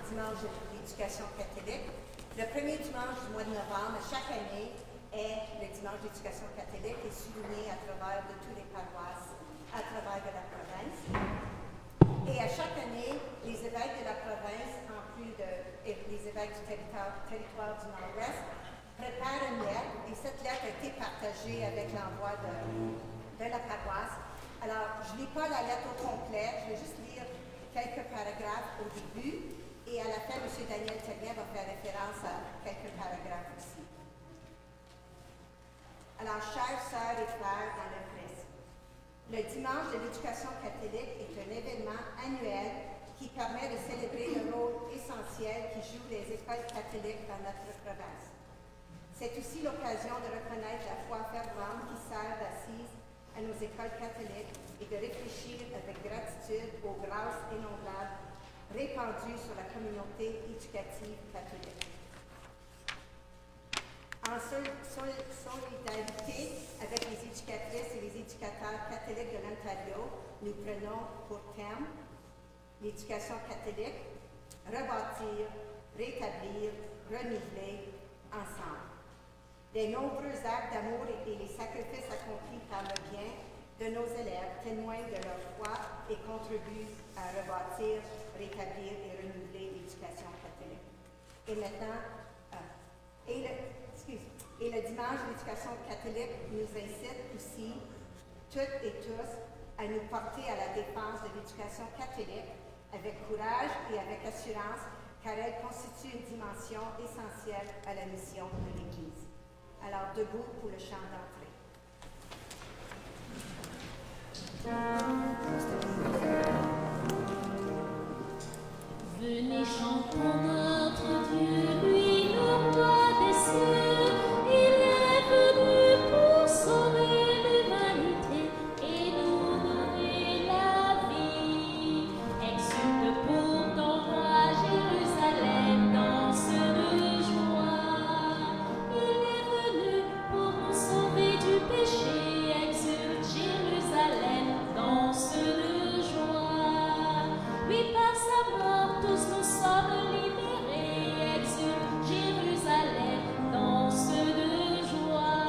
dimanche de l'éducation catholique. Le premier dimanche du mois de novembre, chaque année, est le dimanche d'éducation catholique et souligné à travers de tous les paroisses à travers de la province. Et à chaque année, les évêques de la province, en plus les évêques du territoire du Nord-Ouest, préparent une lettre et cette lettre a été partagée avec l'envoi de la paroisse. Alors, je ne lis pas la lettre au complet, je vais juste lire quelques paragraphes au début et à la fin, M. Daniel Terrien va faire référence à quelques paragraphes aussi. Alors, chères sœurs et frères dans le Christ, le dimanche de l'éducation catholique est un événement annuel qui permet de célébrer le rôle essentiel que jouent les écoles catholiques dans notre province. C'est aussi l'occasion de reconnaître la foi fervente qui sert d'assise à nos écoles catholiques et de réfléchir avec gratitude aux grâces innombrables répandues sur la communauté éducative catholique. En solidarité avec les éducatrices et les éducateurs catholiques de l'Ontario, nous prenons pour thème l'éducation catholique, rebâtir, rétablir, renouveler ensemble. Les nombreux actes d'amour et les sacrifices accomplis par le bien de nos élèves témoignent de leur foi et contribuent à rebâtir, rétablir et renouveler l'éducation catholique. Et maintenant, et le dimanche de l'éducation catholique nous incite aussi, toutes et tous, à nous porter à la défense de l'éducation catholique avec courage et avec assurance, car elle constitue une dimension essentielle à la mission de l'Église. Alors, debout pour le chant d'entrée. Venez chantons notre Dieu, lui le roi des cieux. Il est venu pour sauver l'humanité et nous donner la vie. Exulte pour ton roi, Jérusalem, danse de joie. Il est venu pour nous sauver du péché. Exulte Jérusalem, danse de joie. Oui, par sa mort, tous nous sommes libérés. Exulte Jérusalem, danse de joie.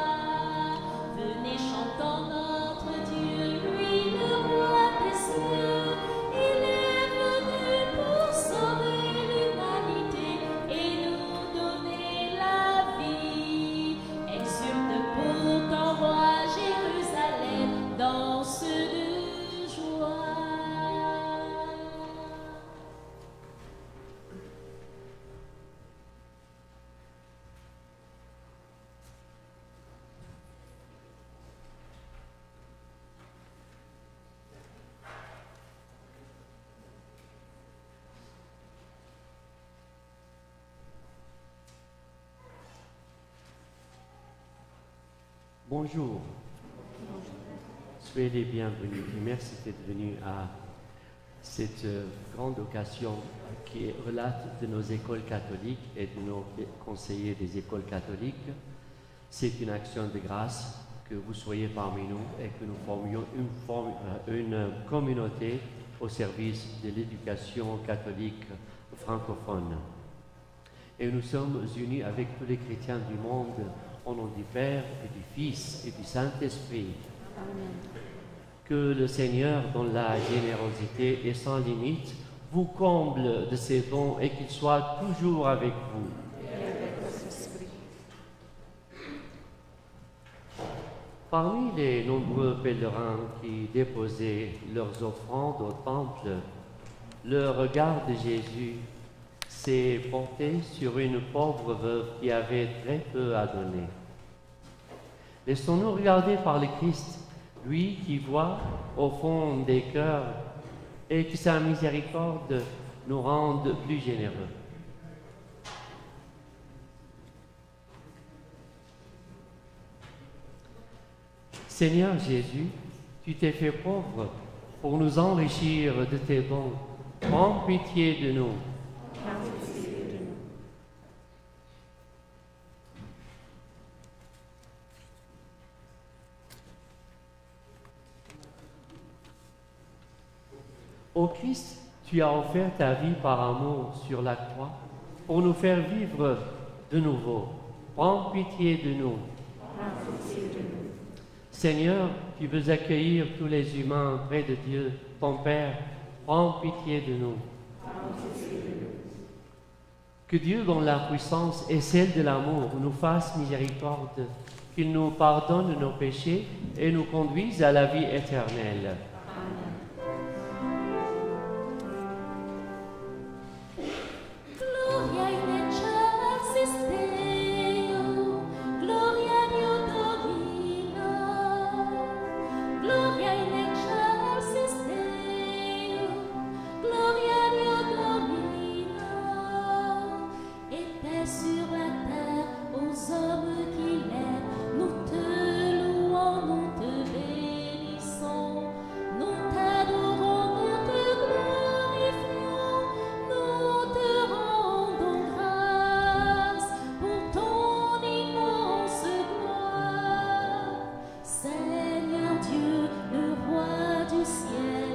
Venez chantons notre Dieu, lui le roi des cieux. Il est venu pour sauver l'humanité et nous donner la vie. Exulte pour ton roi Jérusalem, danse de joie. Bonjour. Soyez les bienvenus et merci d'être venus à cette grande occasion qui relate de nos écoles catholiques et de nos conseillers des écoles catholiques. C'est une action de grâce que vous soyez parmi nous et que nous formions une communauté au service de l'éducation catholique francophone. Et nous sommes unis avec tous les chrétiens du monde au nom du Père et du Fils et du Saint-Esprit. Amen. Que le Seigneur, dans la générosité et sans limite, vous comble de ses dons et qu'il soit toujours avec vous. Et avec votre esprit. Parmi les nombreux pèlerins qui déposaient leurs offrandes au temple, le regard de Jésus s'est porté sur une pauvre veuve qui avait très peu à donner. Laissons-nous regarder par le Christ, lui qui voit au fond des cœurs et que sa miséricorde nous rende plus généreux. Seigneur Jésus, tu t'es fait pauvre pour nous enrichir de tes dons. Prends pitié de nous. Ô Christ, Tu as offert ta vie par amour sur la croix pour nous faire vivre de nouveau. Prends pitié de nous. Seigneur, tu veux accueillir tous les humains près de Dieu, ton Père. Prends pitié de nous. Que Dieu, dans la puissance et celle de l'amour, nous fasse miséricorde, qu'il nous pardonne nos péchés et nous conduise à la vie éternelle. Gloria in excelsis Deo, gloria Dio Domino. Gloria in excelsis Deo, gloria Dio Domino. Et paix sur la terre aux hommes qui l'aiment. Nous te louons, nous te bénissons, nous t'adorons, nous te glorifions, nous te rendons grâce pour ton immense gloire. Seigneur Dieu, le roi du ciel,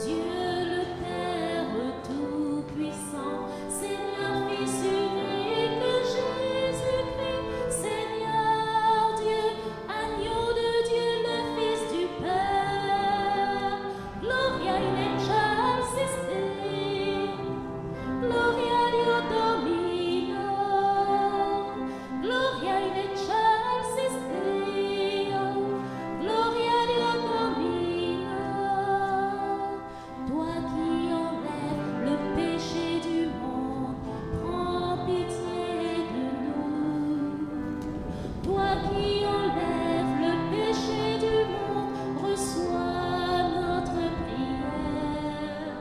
Dieu le Père tout-puissant, Seigneur Fils unique Jésus-Christ, Seigneur Dieu, agneau de Dieu, le Fils du Père. Gloria in excelsis Deo, gloria Dio Domino. Gloria in excelsis Deo, gloria Dio Domino. Toi qui enlèves le péché du monde, prends pitié de nous. Toi qui enlèves le péché du monde, reçois notre prière.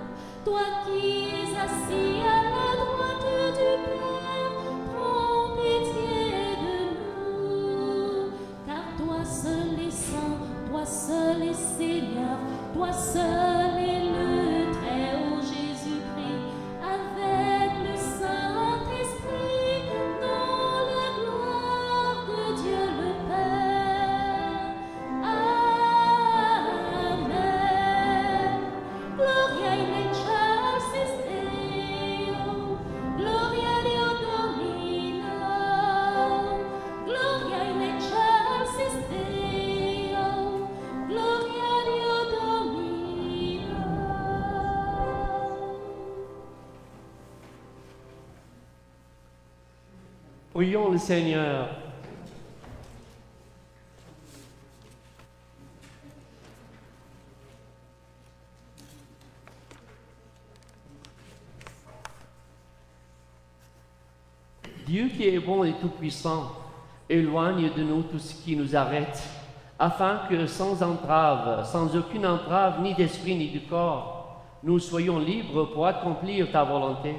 Toi qui es assis à la droite du Père, prends pitié de nous. Car toi seul est saint, toi seul est Seigneur, toi seul est le Très-Haut Jésus-Christ, avec le Saint-Esprit, dans la gloire de Dieu le Père. Amen. Gloria in excelsis Deo, gloria Dio Domino. Gloria in excelsis Deo, gloria Dio Domino. Prions le Seigneur. Dieu qui est bon et tout-puissant, éloigne de nous tout ce qui nous arrête, afin que sans entrave, sans aucune entrave, ni d'esprit ni de corps, nous soyons libres pour accomplir ta volonté.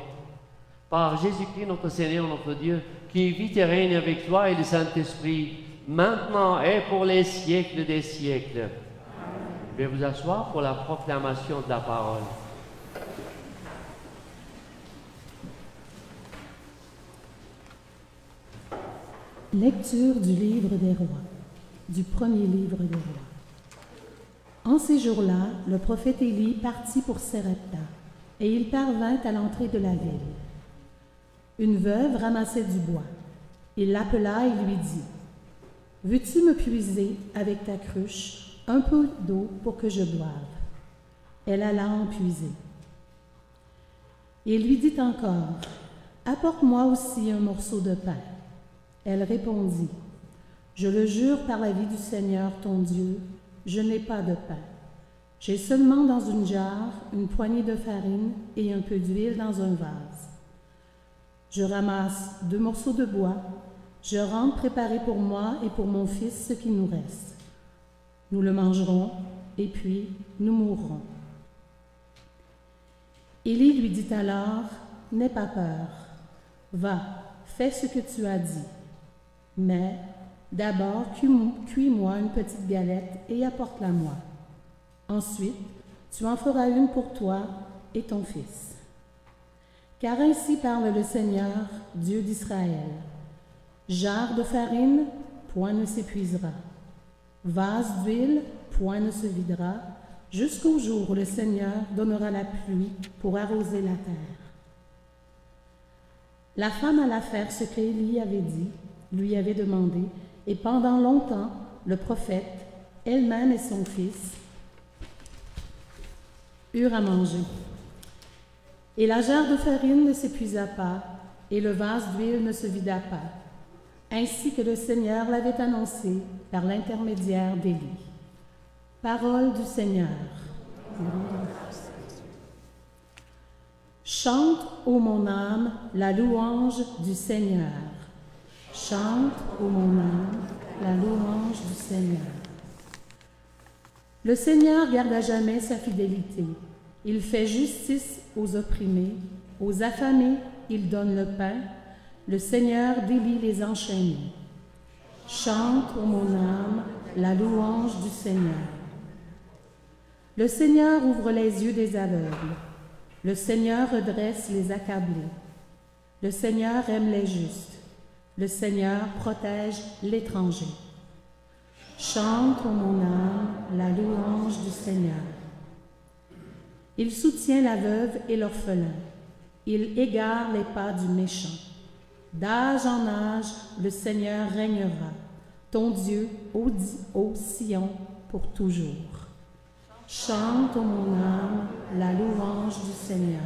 Par Jésus-Christ, notre Seigneur, notre Dieu, qui vit et règne avec toi et le Saint-Esprit, maintenant et pour les siècles des siècles. Je vais vous asseoir pour la proclamation de la parole. Lecture du livre des rois, du premier livre des rois. En ces jours-là, le prophète Élie partit pour Sarepta, et il parvint à l'entrée de la ville. Une veuve ramassait du bois. Il l'appela et lui dit, « Veux-tu me puiser avec ta cruche un peu d'eau pour que je boive? » Elle alla en puiser. Il lui dit encore, « Apporte-moi aussi un morceau de pain. » Elle répondit, « Je le jure par la vie du Seigneur ton Dieu, je n'ai pas de pain. J'ai seulement dans une jarre une poignée de farine et un peu d'huile dans un vase. Je ramasse 2 morceaux de bois, je rentre préparer pour moi et pour mon fils ce qui nous reste. Nous le mangerons et puis nous mourrons. » Élie lui dit alors, « N'aie pas peur, va, fais ce que tu as dit. Mais d'abord, cuis-moi une petite galette et apporte-la-moi. Ensuite, tu en feras une pour toi et ton fils. Car ainsi parle le Seigneur, Dieu d'Israël. Jarre de farine, point ne s'épuisera. Vase d'huile, point ne se videra. jusqu'au jour où le Seigneur donnera la pluie pour arroser la terre. La femme alla faire ce qu'Élie avait dit, lui avait demandé, et pendant longtemps, le prophète, elle-même et son fils, eurent à manger. Et la jarre de farine ne s'épuisa pas, et le vase d'huile ne se vida pas, ainsi que le Seigneur l'avait annoncé par l'intermédiaire d'Élie. Parole du Seigneur. Chante, ô mon âme, la louange du Seigneur. Chante, ô mon âme, la louange du Seigneur. Le Seigneur garde à jamais sa fidélité. Il fait justice aux opprimés, aux affamés, il donne le pain. Le Seigneur délie les enchaînés. Chante, ô mon âme, la louange du Seigneur. Le Seigneur ouvre les yeux des aveugles. Le Seigneur redresse les accablés. Le Seigneur aime les justes. Le Seigneur protège l'étranger. Chante, ô mon âme, la louange du Seigneur. Il soutient la veuve et l'orphelin. Il égare les pas du méchant. D'âge en âge, le Seigneur régnera, ton Dieu, ô Sion, pour toujours. Chante, ô mon âme, la louange du Seigneur.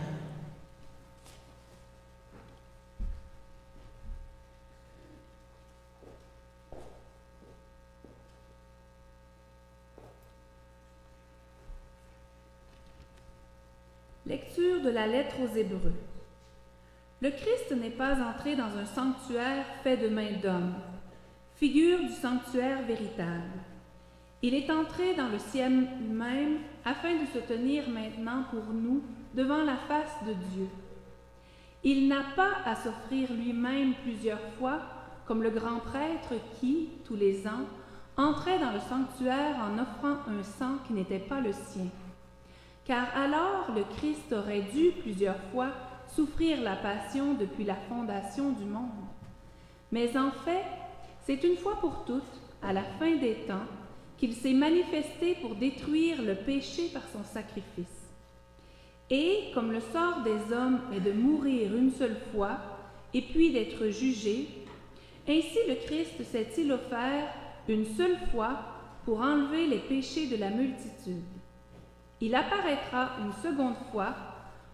Lecture de la lettre aux Hébreux. Le Christ n'est pas entré dans un sanctuaire fait de mains d'hommes, figure du sanctuaire véritable. Il est entré dans le ciel même afin de se tenir maintenant pour nous devant la face de Dieu. Il n'a pas à s'offrir lui-même plusieurs fois, comme le grand prêtre qui, tous les ans, entrait dans le sanctuaire en offrant un sang qui n'était pas le sien. Car alors le Christ aurait dû plusieurs fois souffrir la passion depuis la fondation du monde. Mais en fait, c'est une fois pour toutes, à la fin des temps, qu'il s'est manifesté pour détruire le péché par son sacrifice. Et, comme le sort des hommes est de mourir une seule fois, et puis d'être jugé, ainsi le Christ s'est-il offert une seule fois pour enlever les péchés de la multitude. Il apparaîtra une seconde fois,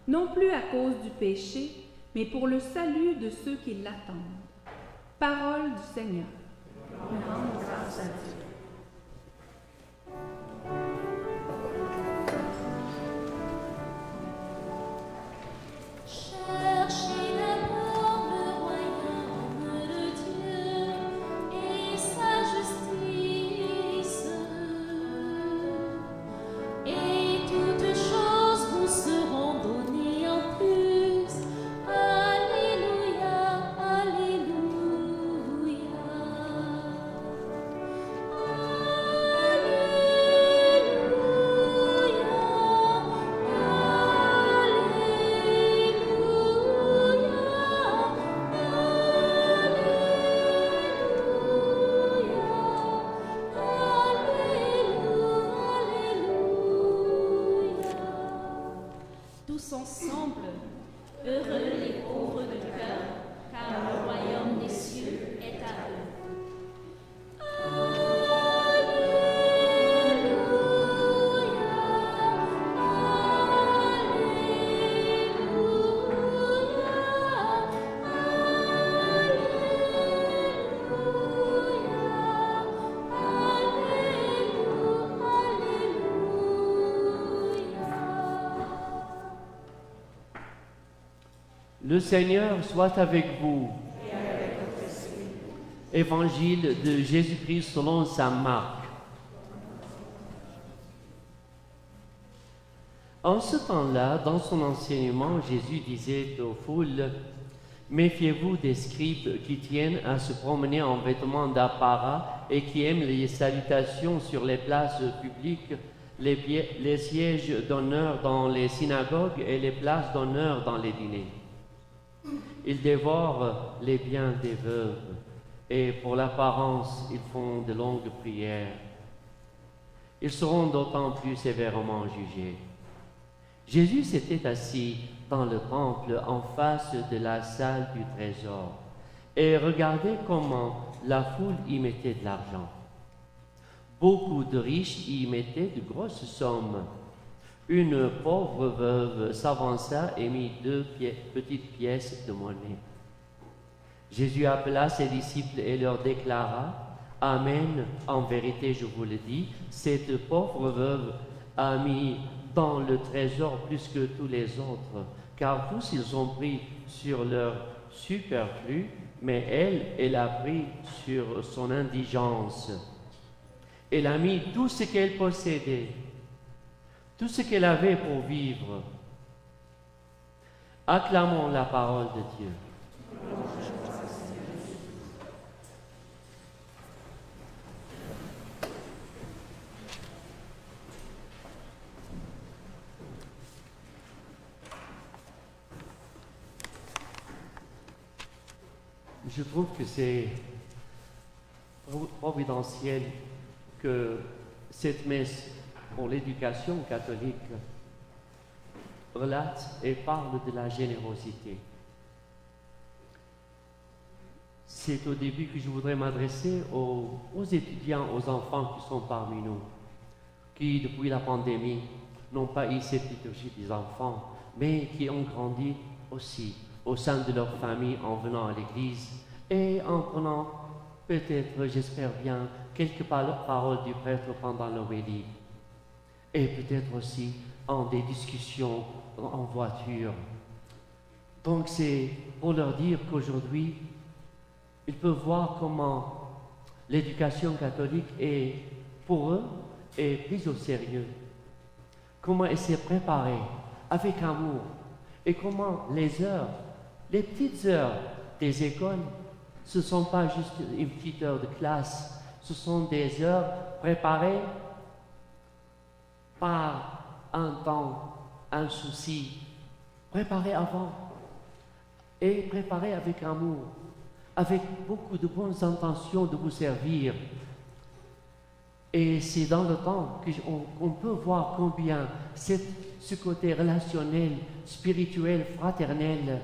non plus à cause du péché, mais pour le salut de ceux qui l'attendent. Parole du Seigneur. Rendons grâce à Dieu. Cherchez d'abord le royaume de Dieu et sa justice, et toutes choses vous seront données en plus. Alléluia, alléluia. Tous ensemble, heureux les pauvres de cœur, car le royaume des cieux est à eux. Le Seigneur soit avec vous. Évangile de Jésus-Christ selon saint Marc. En ce temps-là, dans son enseignement, Jésus disait aux foules, « Méfiez-vous des scribes qui tiennent à se promener en vêtements d'apparat et qui aiment les salutations sur les places publiques, les sièges d'honneur dans les synagogues et les places d'honneur dans les dîners. Ils dévorent les biens des veuves et pour l'apparence, ils font de longues prières. ils seront d'autant plus sévèrement jugés. Jésus s'était assis dans le temple en face de la salle du trésor et regardait comment la foule y mettait de l'argent. Beaucoup de riches y mettaient de grosses sommes. Une pauvre veuve s'avança et mit 2 petites pièces de monnaie. Jésus appela ses disciples et leur déclara: « Amen, en vérité je vous le dis, cette pauvre veuve a mis dans le trésor plus que tous les autres, car tous ils ont pris sur leur superflu, mais elle a pris sur son indigence. Elle a mis tout ce qu'elle possédait, tout ce qu'elle avait pour vivre. » Acclamons la parole de Dieu. Je trouve que c'est providentiel que cette messe pour l'éducation catholique relate et parle de la générosité. C'est au début que je voudrais m'adresser aux étudiants, aux enfants qui sont parmi nous, qui depuis la pandémie n'ont pas eu cette liturgie des enfants, mais qui ont grandi aussi au sein de leur famille en venant à l'église et en prenant peut-être, j'espère bien, quelques paroles du prêtre pendant l'homélie et peut-être aussi en des discussions en voiture. Donc c'est pour leur dire qu'aujourd'hui, ils peuvent voir comment l'éducation catholique est, pour eux, est prise au sérieux. Comment elle s'est préparée avec amour et comment les heures, les petites heures des écoles, ce ne sont pas juste une petite heure de classe, ce sont des heures préparées par un temps, un souci, préparées avant et préparées avec amour, avec beaucoup de bonnes intentions de vous servir. Et c'est dans le temps qu'on peut voir combien ce côté relationnel, spirituel, fraternel,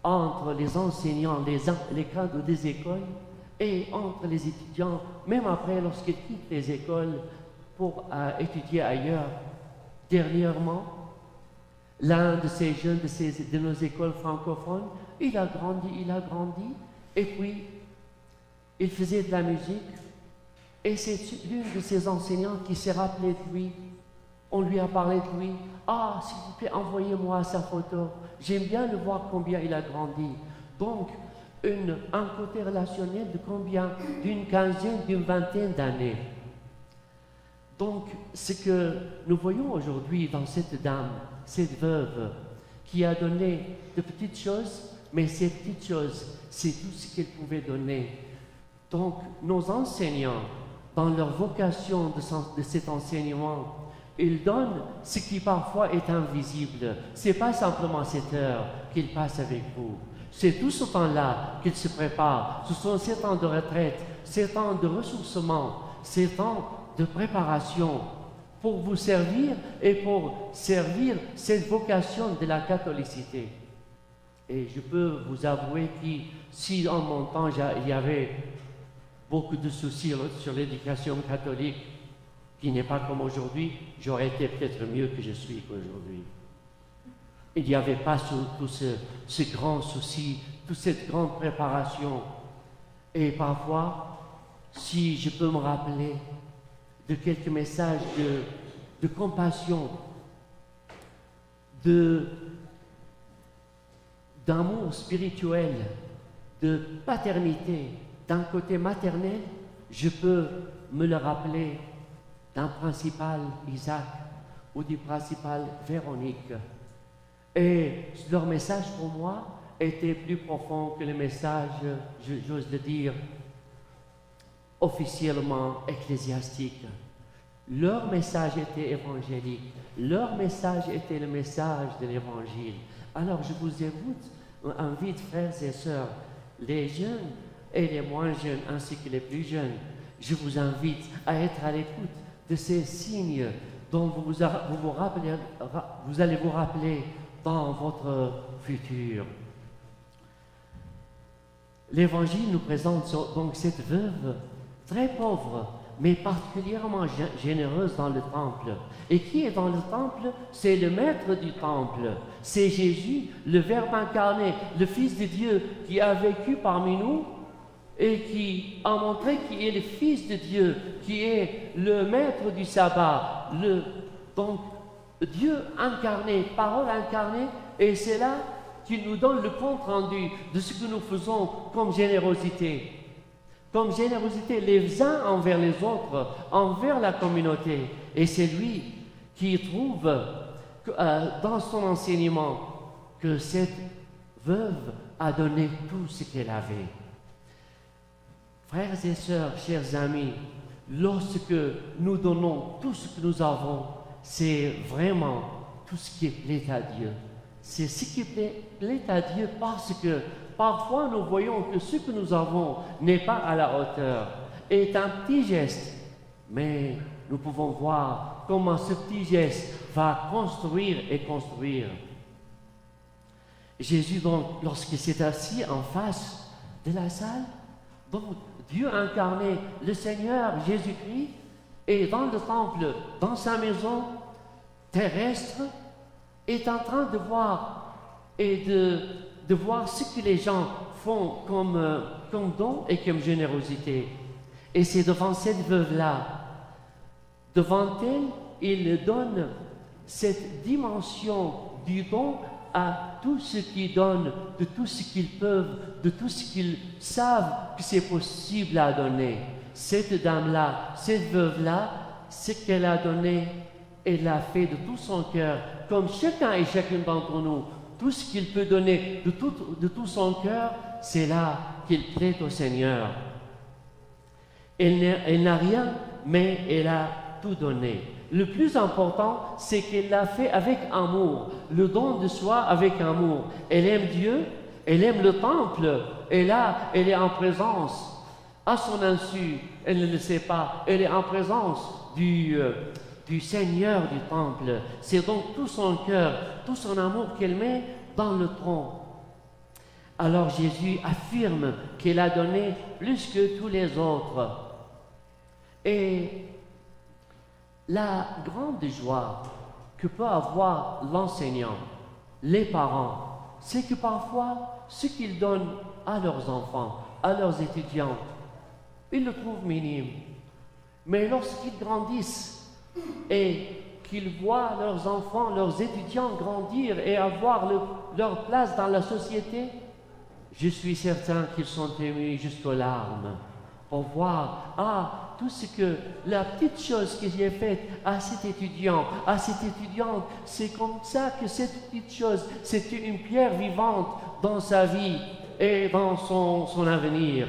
entre les enseignants, les cadres des écoles et entre les étudiants, même après lorsqu'ils quittent les écoles pour étudier ailleurs. Dernièrement, l'un de ces jeunes de nos écoles francophones, il a grandi, et puis il faisait de la musique, et c'est l'une de ses enseignantes qui s'est rappelée de lui. On lui a parlé de lui. « Ah, s'il vous plaît, envoyez-moi sa photo. J'aime bien le voir combien il a grandi. » Donc, un côté relationnel de combien? D'une quinzaine, d'une vingtaine d'années. Donc, ce que nous voyons aujourd'hui dans cette dame, cette veuve, qui a donné de petites choses, mais ces petites choses, c'est tout ce qu'elle pouvait donner. Donc, nos enseignants, dans leur vocation de cet enseignement, ils donnent ce qui parfois est invisible. Ce n'est pas simplement cette heure qu'ils passent avec vous. C'est tout ce temps-là qu'ils se préparent. Ce sont ces temps de retraite, ces temps de ressourcement, ces temps de préparation pour vous servir et pour servir cette vocation de la catholicité. Et je peux vous avouer que si en mon temps il y avait beaucoup de soucis sur l'éducation catholique, qui n'est pas comme aujourd'hui, j'aurais été peut-être mieux que je suis qu'aujourd'hui. Il n'y avait pas tout ce grand souci, toute cette grande préparation. Et parfois, si je peux me rappeler de quelques messages de compassion, d'amour spirituel, de paternité, d'un côté maternel, je peux me le rappeler d'un principal Isaac ou du principal Véronique. Et leur message pour moi était plus profond que le message, j'ose le dire, officiellement ecclésiastique. Leur message était évangélique. Leur message était le message de l'Évangile. Alors je vous invite, frères et sœurs, les jeunes et les moins jeunes, ainsi que les plus jeunes, je vous invite à être à l'écoute de ces signes dont vous allez vous rappeler dans votre futur. L'Évangile nous présente donc cette veuve très pauvre, mais particulièrement généreuse dans le temple. Et qui est dans le temple? C'est le maître du temple. C'est Jésus, le Verbe incarné, le Fils de Dieu qui a vécu parmi nous et qui a montré qu'il est le Fils de Dieu, qui est le maître du sabbat, donc Dieu incarné, parole incarnée, et c'est là qu'il nous donne le compte rendu de ce que nous faisons comme générosité. Comme générosité les uns envers les autres, envers la communauté. Et c'est lui qui trouve dans son enseignement que cette veuve a donné tout ce qu'elle avait. Frères et sœurs, chers amis, lorsque nous donnons tout ce que nous avons, c'est vraiment tout ce qui plaît à Dieu. C'est ce qui plaît à Dieu parce que parfois nous voyons que ce que nous avons n'est pas à la hauteur, est un petit geste, mais nous pouvons voir comment ce petit geste va construire et construire. Jésus donc, lorsqu'il s'est assis en face de la salle, donc Dieu incarné, le Seigneur Jésus-Christ, est dans le temple, dans sa maison terrestre, est en train de voir et de voir ce que les gens font comme don et comme générosité. Et c'est devant cette veuve-là, devant elle, il donne cette dimension du don à tous ceux qui donnent, de tout ce qu'ils peuvent, de tout ce qu'ils savent que c'est possible à donner. Cette dame-là, cette veuve-là, ce qu'elle a donné, elle l'a fait de tout son cœur, comme chacun et chacune d'entre nous. Tout ce qu'il peut donner de tout son cœur, c'est là qu'il plaît au Seigneur. Elle n'a rien, mais elle a tout donné. Le plus important, c'est qu'elle l'a fait avec amour, le don de soi avec amour. Elle aime Dieu, elle aime le temple, et là, elle est en présence. À son insu, elle ne le sait pas, elle est en présence du Seigneur du temple. C'est donc tout son cœur, tout son amour qu'elle met dans le tronc. Alors Jésus affirme qu'elle a donné plus que tous les autres. Et la grande joie que peut avoir l'enseignant, les parents, c'est que parfois, ce qu'ils donnent à leurs enfants, à leurs étudiants, ils le trouvent minime. Mais lorsqu'ils grandissent et qu'ils voient leurs enfants, leurs étudiants grandir et avoir leur place dans la société, je suis certain qu'ils sont émus jusqu'aux larmes pour voir, tout ce que, la petite chose que j'ai faite à cet étudiant, à cette étudiante, c'est comme ça que cette petite chose, c'est une pierre vivante dans sa vie et dans son avenir.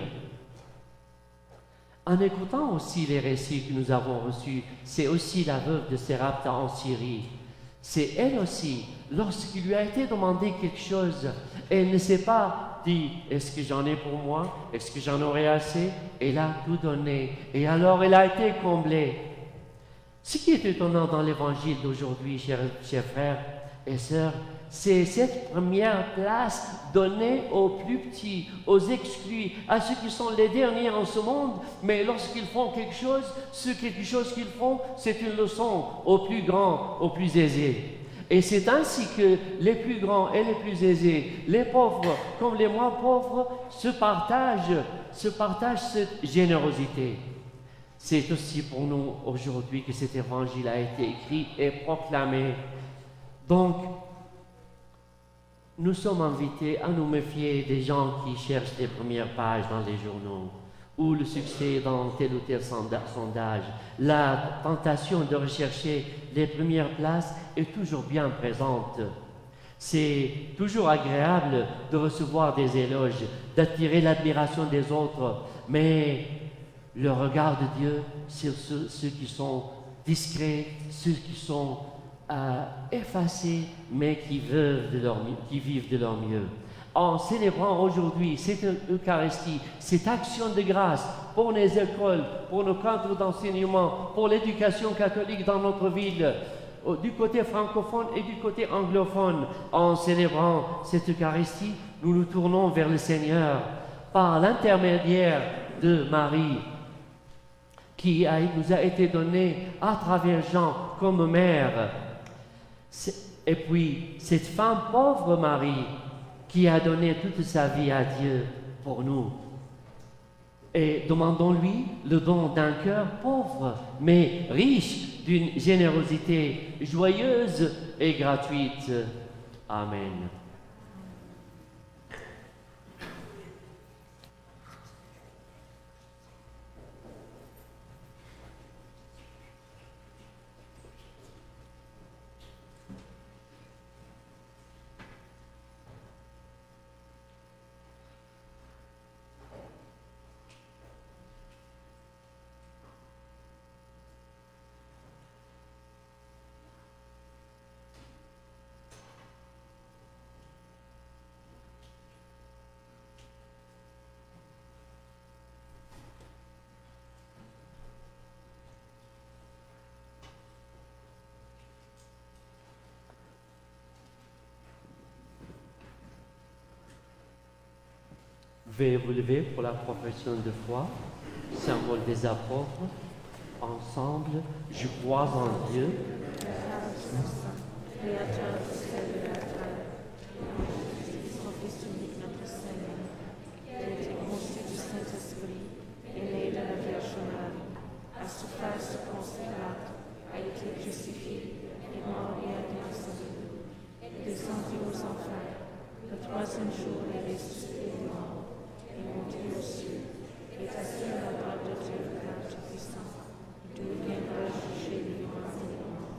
En écoutant aussi les récits que nous avons reçus, c'est aussi la veuve de Sérapta en Syrie. C'est elle aussi, lorsqu'il lui a été demandé quelque chose, elle ne s'est pas dit « Est-ce que j'en ai pour moi? Est-ce que j'en aurai assez ?» Elle a tout donné, et alors elle a été comblée. Ce qui est étonnant dans l'évangile d'aujourd'hui, chers frères et sœurs, c'est cette première place donnée aux plus petits, aux exclus, à ceux qui sont les derniers en ce monde, mais lorsqu'ils font quelque chose, ce quelque chose qu'ils font, c'est une leçon aux plus grands, aux plus aisés. Et c'est ainsi que les plus grands et les plus aisés, les pauvres comme les moins pauvres, se partagent cette générosité. C'est aussi pour nous aujourd'hui que cet évangile a été écrit et proclamé. Donc, nous sommes invités à nous méfier des gens qui cherchent les premières pages dans les journaux ou le succès dans tel ou tel sondage. La tentation de rechercher les premières places est toujours bien présente. C'est toujours agréable de recevoir des éloges, d'attirer l'admiration des autres, mais le regard de Dieu sur ceux qui sont discrets, ceux qui sont effacés, mais qui vivent de leur mieux. en célébrant aujourd'hui cette Eucharistie, cette action de grâce pour les écoles, pour nos cadres d'enseignement, pour l'éducation catholique dans notre ville, du côté francophone et du côté anglophone. En célébrant cette Eucharistie, nous nous tournons vers le Seigneur par l'intermédiaire de Marie, qui nous a été donnée à travers Jean comme mère. Et puis, cette femme pauvre Marie, qui a donné toute sa vie à Dieu pour nous. Et demandons-lui le don d'un cœur pauvre, mais riche d'une générosité joyeuse et gratuite. Amen. Veuillez vous lever pour la profession de foi, symbole des apôtres. Ensemble, je crois en Dieu, Créateur du ciel et de la terre, son Fils unique, notre Seigneur, qui a été conçu du Saint-Esprit, est né de la Vierge Marie, a souffert sous Ponce Pilate, a été crucifié, est mort et a été enseveli, est descendu aux enfers, le troisième jour est ressuscité des morts, est monté aux cieux, est assis à la droite de Dieu le Père Tout-Puissant, d'où il viendra juger les vivants et les morts.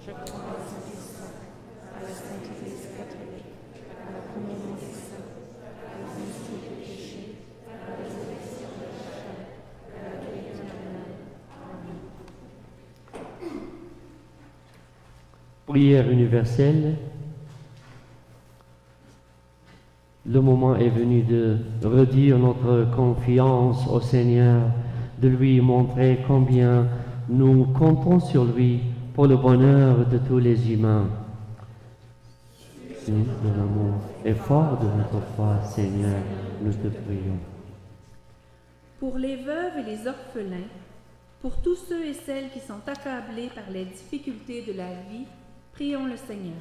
Je crois au Saint-Esprit, à la Sainte Église catholique, à la communion des saints, à la rémission des péchés, à la résurrection de la chair, à la vie éternelle. Amen. prière universelle. Le moment est venu de redire notre confiance au Seigneur, de lui montrer combien nous comptons sur lui pour le bonheur de tous les humains. Fils de l'amour et fort de notre foi, Seigneur, nous te prions. Pour les veuves et les orphelins, pour tous ceux et celles qui sont accablés par les difficultés de la vie, prions le Seigneur.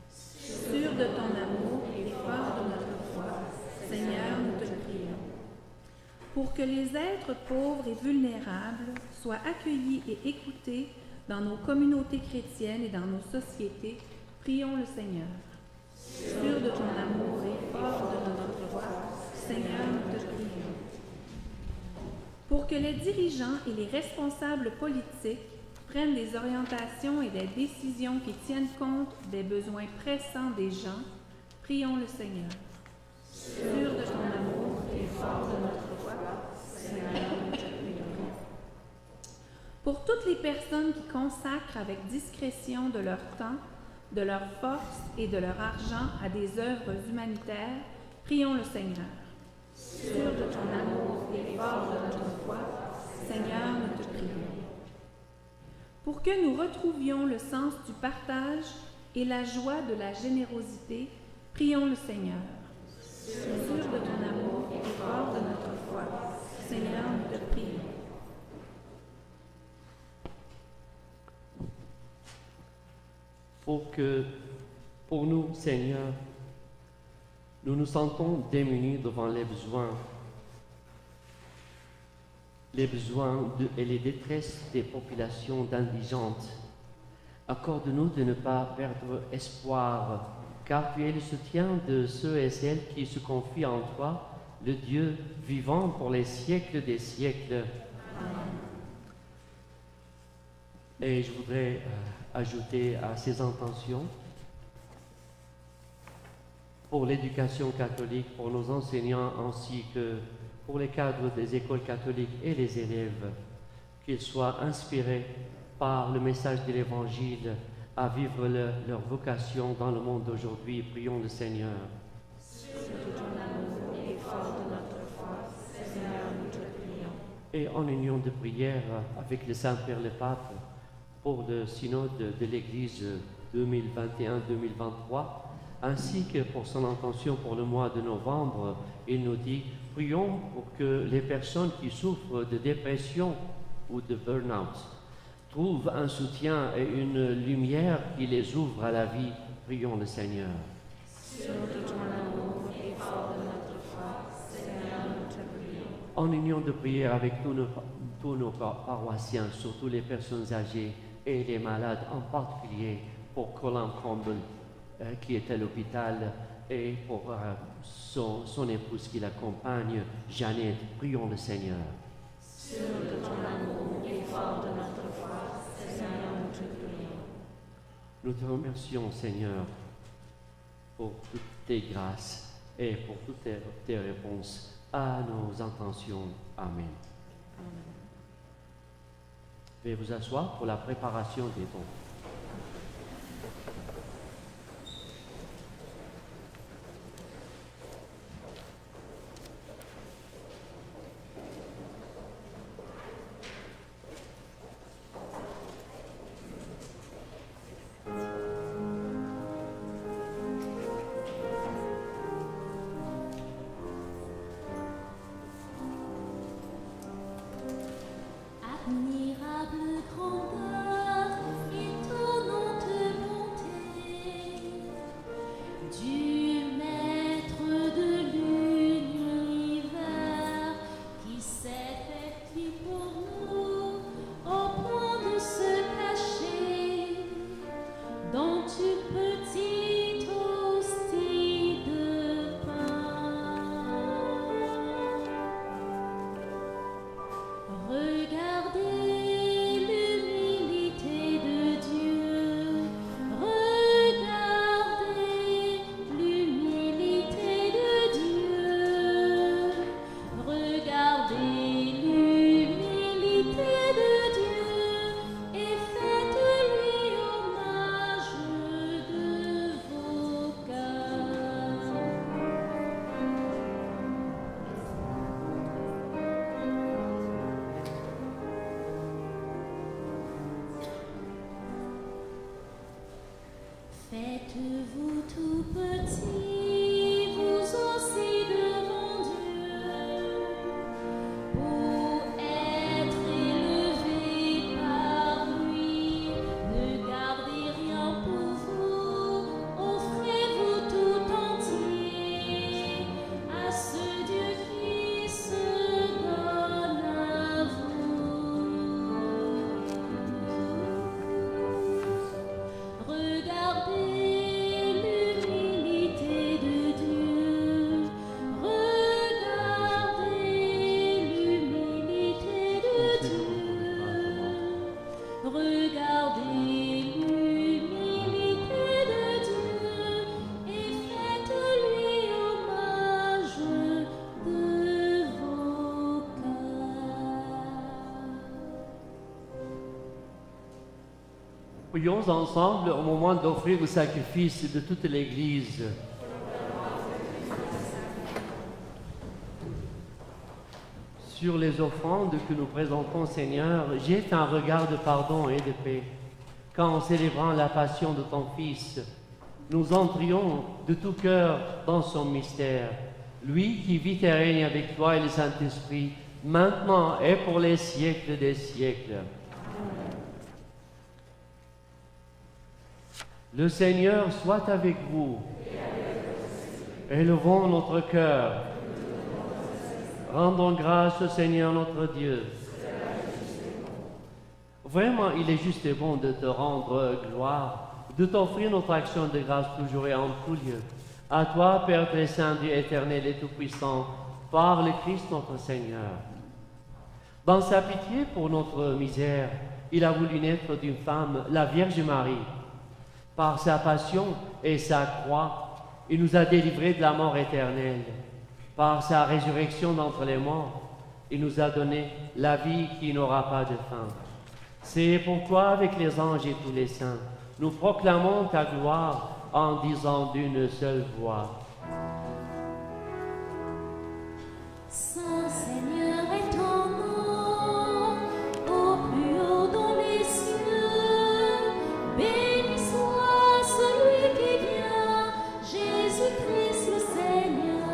Sûr de ton amour et fort de notre foi, Seigneur, nous te prions. Pour que les êtres pauvres et vulnérables soient accueillis et écoutés dans nos communautés chrétiennes et dans nos sociétés, prions le Seigneur. Sûr de ton amour et fort de notre foi, Seigneur, nous te prions. Pour que les dirigeants et les responsables politiques prennent des orientations et des décisions qui tiennent compte des besoins pressants des gens, prions le Seigneur. Sûr de ton amour et fort de notre foi, Seigneur, nous te prions. Pour toutes les personnes qui consacrent avec discrétion de leur temps, de leur force et de leur argent à des œuvres humanitaires, prions le Seigneur. Sûr de ton amour et fort de notre foi, Seigneur, nous te prions. Pour que nous retrouvions le sens du partage et la joie de la générosité, prions le Seigneur. Sûr de ton amour et fort de notre foi, Seigneur, nous te prions. Pour nous, Seigneur, nous nous sentons démunis devant les besoins et les détresses des populations indigentes. Accorde-nous de ne pas perdre espoir, car tu es le soutien de ceux et celles qui se confient en toi, le Dieu vivant pour les siècles des siècles. Amen. Et je voudrais ajouter à ces intentions, pour l'éducation catholique, pour nos enseignants ainsi que pour les cadres des écoles catholiques et les élèves, qu'ils soient inspirés par le message de l'Évangile à vivre leur vocation dans le monde d'aujourd'hui. Prions le Seigneur. Sûr Sur de ton amour et l'effort de notre foi, Seigneur, nous te prions. Et en union de prière avec le Saint-Père le Pape pour le synode de l'Église 2021-2023, ainsi que pour son intention pour le mois de novembre, il nous dit « Prions pour que les personnes qui souffrent de dépression ou de burn-out trouvent un soutien et une lumière qui les ouvre à la vie. Prions le Seigneur. » Sur de ton amour et l'effort de notre foi, Seigneur, nous te prions. En union de prière avec tous nos paroissiens, surtout les personnes âgées et les malades, en particulier pour Colin Campbell, qui est à l'hôpital, et pour son épouse qui l'accompagne, Jeannette. Prions le Seigneur. Sur de ton amour et l'effort de notre foi, Seigneur, nous te prions. Nous te remercions, Seigneur, pour toutes tes grâces et pour toutes tes réponses à nos intentions. Amen. Veuillez vous asseoir pour la préparation des dons. Admirable grandeur, étonnante bonté du Maître de l'univers qui s'est fait pour nous au point de se cacher dans une petite hostie de pain. Regardez l'humilité de Dieu, regardez l'humilité de Dieu, regardez l'humilité de Dieu et faites-lui hommage de vos cœurs. Faites-vous tout petit, vous aussi devant Dieu, pour être élevé par lui. Ne gardez rien pour vous, offrez-vous tout entier à ce Dieu qui se donne à vous. Regardez l'humilité de Dieu, regardez l'humilité de Dieu, regardez l'humilité de Dieu et faites-lui hommage de vos cœurs. Prions ensemble au moment d'offrir le sacrifice de toute l'Église. Sur les offrandes que nous présentons, Seigneur, jette un regard de pardon et de paix. Quand, en célébrant la passion de ton Fils, nous entrions de tout cœur dans son mystère, lui qui vit et règne avec toi et le Saint-Esprit, maintenant et pour les siècles des siècles. Le Seigneur soit avec vous. Élevons notre cœur. Rendons grâce au Seigneur notre Dieu. Vraiment, il est juste et bon de te rendre gloire, de t'offrir notre action de grâce toujours et en tout lieu. À toi, Père très saint, Dieu éternel et tout-puissant, par le Christ notre Seigneur. Dans sa pitié pour notre misère, il a voulu naître d'une femme, la Vierge Marie. Par sa passion et sa croix, il nous a délivrés de la mort éternelle. Par sa résurrection d'entre les morts, il nous a donné la vie qui n'aura pas de fin. C'est pourquoi, avec les anges et tous les saints, nous proclamons ta gloire en disant d'une seule voix. Saint Seigneur est ton nom, au plus haut dans les cieux. Béni soit celui qui vient, Jésus-Christ le Seigneur.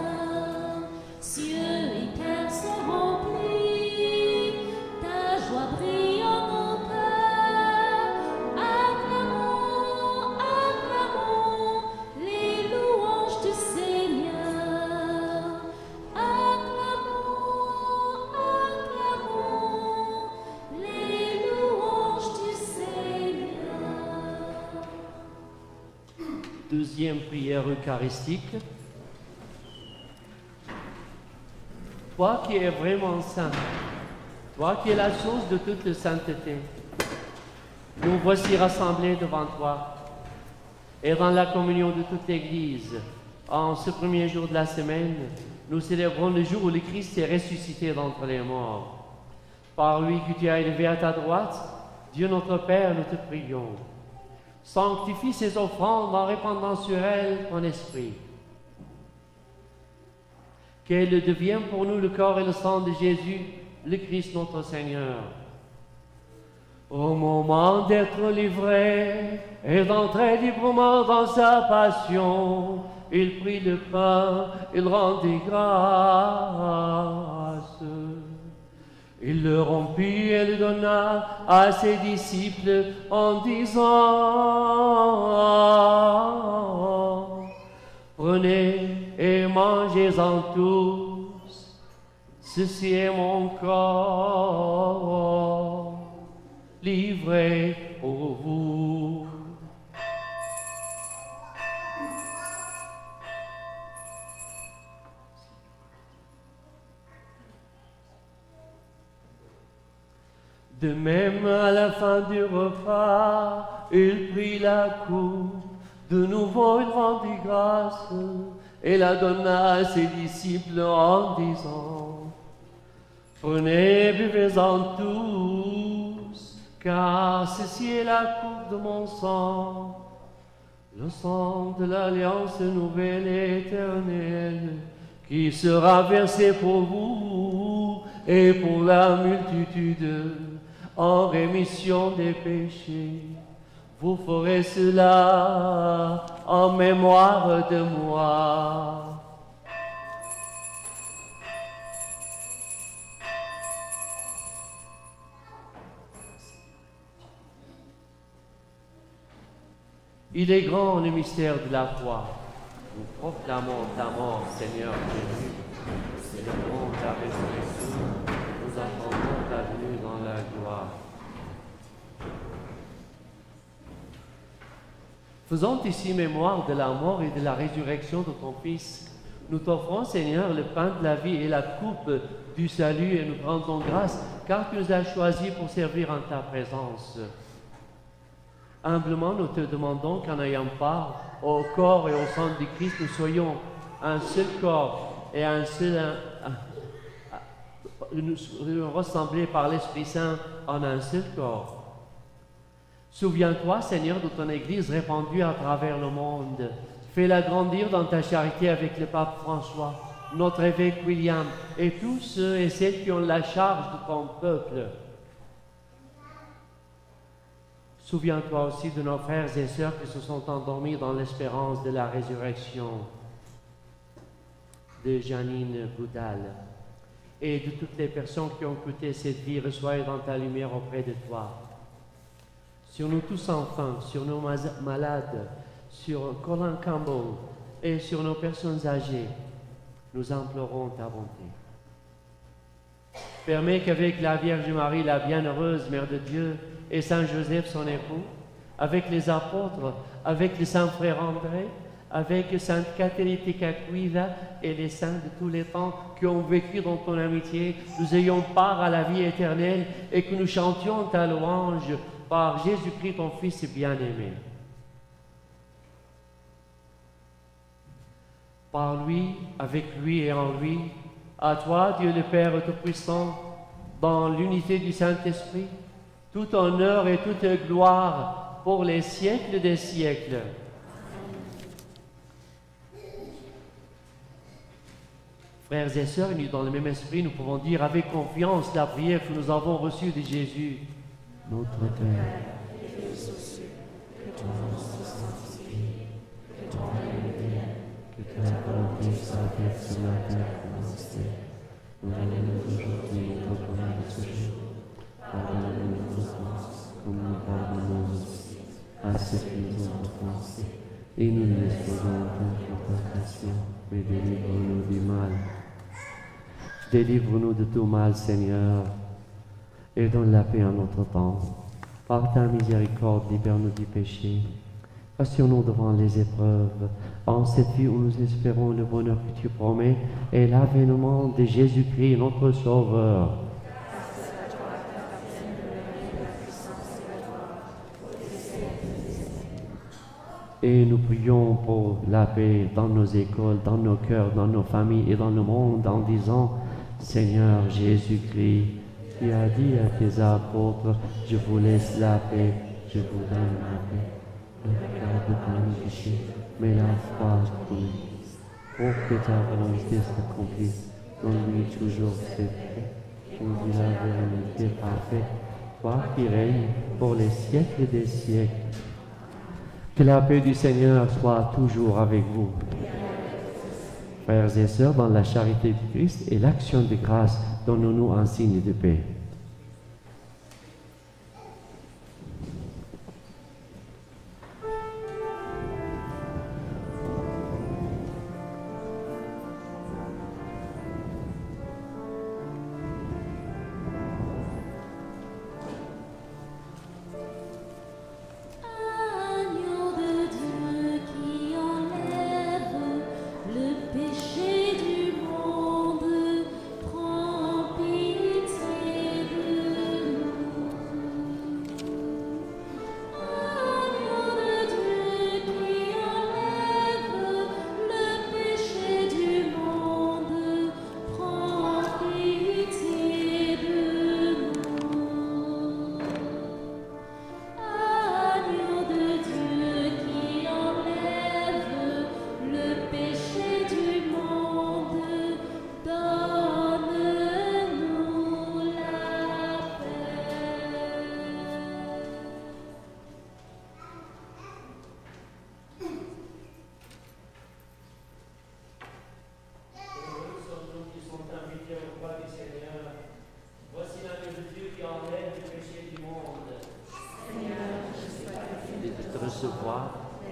Cieux et terre sont remplis, ta joie brille en nos cœurs. Acclamons, acclamons les louanges du Seigneur. Acclamons, acclamons les louanges du Seigneur. Deuxième prière eucharistique. Toi qui es vraiment saint, toi qui es la source de toute sainteté, nous voici rassemblés devant toi et dans la communion de toute l'Église. En ce premier jour de la semaine, nous célébrons le jour où le Christ est ressuscité d'entre les morts. Par lui que tu as élevé à ta droite, Dieu notre Père, nous te prions. Sanctifie ces offrandes en répandant sur elles ton esprit. Qu'elle devienne pour nous le corps et le sang de Jésus, le Christ notre Seigneur. Au moment d'être livré et d'entrer librement dans sa passion, il prit le pain, il rendit grâce. Il le rompit et le donna à ses disciples en disant: Prenez et mangez-en tous, ceci est mon corps, livré pour vous. De même, à la fin du repas, il prit la coupe. De nouveau, il rendit grâce et la donna à ses disciples en disant: Prenez, buvez-en tous, car ceci est la coupe de mon sang, le sang de l'alliance nouvelle et éternelle, qui sera versé pour vous et pour la multitude en rémission des péchés. Vous ferez cela en mémoire de moi. Il est grand le mystère de la foi. Nous proclamons ta mort, Seigneur Jésus. Célébrons ta résurrection. Nous attendons ta venue dans la gloire. Faisons ici mémoire de la mort et de la résurrection de ton Fils. Nous t'offrons, Seigneur, le pain de la vie et la coupe du salut, et nous rendons grâce, car tu nous as choisis pour servir en ta présence. Humblement, nous te demandons qu'en ayant part au corps et au sang du Christ, nous soyons un seul corps et nous ressemblés par l'Esprit Saint en un seul corps. Souviens-toi, Seigneur, de ton Église répandue à travers le monde. Fais-la grandir dans ta charité avec le pape François, notre évêque William et tous ceux et celles qui ont la charge de ton peuple. Souviens-toi aussi de nos frères et sœurs qui se sont endormis dans l'espérance de la résurrection, de Janine Goudal, et de toutes les personnes qui ont coûté cette vie. Reçois dans ta lumière auprès de toi. Sur nous tous enfants, sur nos malades, sur Colin Campbell et sur nos personnes âgées, nous implorons ta bonté. Permets qu'avec la Vierge Marie, la bienheureuse Mère de Dieu, et Saint Joseph, son époux, avec les apôtres, avec les saints frères André, avec Sainte Catherine Tekakwitha et les saints de tous les temps qui ont vécu dans ton amitié, nous ayons part à la vie éternelle et que nous chantions ta louange par Jésus-Christ, ton Fils bien-aimé. Par lui, avec lui et en lui, à toi, Dieu le Père Tout-Puissant, dans l'unité du Saint-Esprit, tout honneur et toute gloire pour les siècles des siècles. Frères et sœurs, unis dans le même esprit, nous pouvons dire avec confiance la prière que nous avons reçue de Jésus. Notre Père, qui es aux cieux, que ton nom soit sanctifié, que ton règne vienne, que ta volonté soit faite sur la terre comme au ciel. Donne-nous aujourd'hui notre pain de ce jour. Pardonne-nous nos offenses, comme nous pardonnons aussi à ceux qui nous ont offensés. Et nous ne laisse pas entrer en tentation, mais délivre-nous du mal. Délivre-nous de tout mal, Seigneur, et donne la paix à notre temps. Par ta miséricorde, libère-nous du péché. Rassure-nous devant les épreuves. En cette vie où nous espérons le bonheur que tu promets et l'avènement de Jésus-Christ, notre Sauveur. Et nous prions pour la paix dans nos écoles, dans nos cœurs, dans nos familles et dans le monde en disant, Seigneur Jésus-Christ, tu as dit à tes apôtres, je vous laisse la paix, je vous donne la paix. Ne regarde pas nos péchés, mais la foi pour nous. Pour que ta volonté s'accomplisse, donne-lui toujours cette paix, qui nous dit la vérité parfaite, toi qui règnes pour les siècles des siècles. Que la paix du Seigneur soit toujours avec vous. Frères et sœurs, dans la charité du Christ et l'action de grâce, donnons-nous un signe de paix.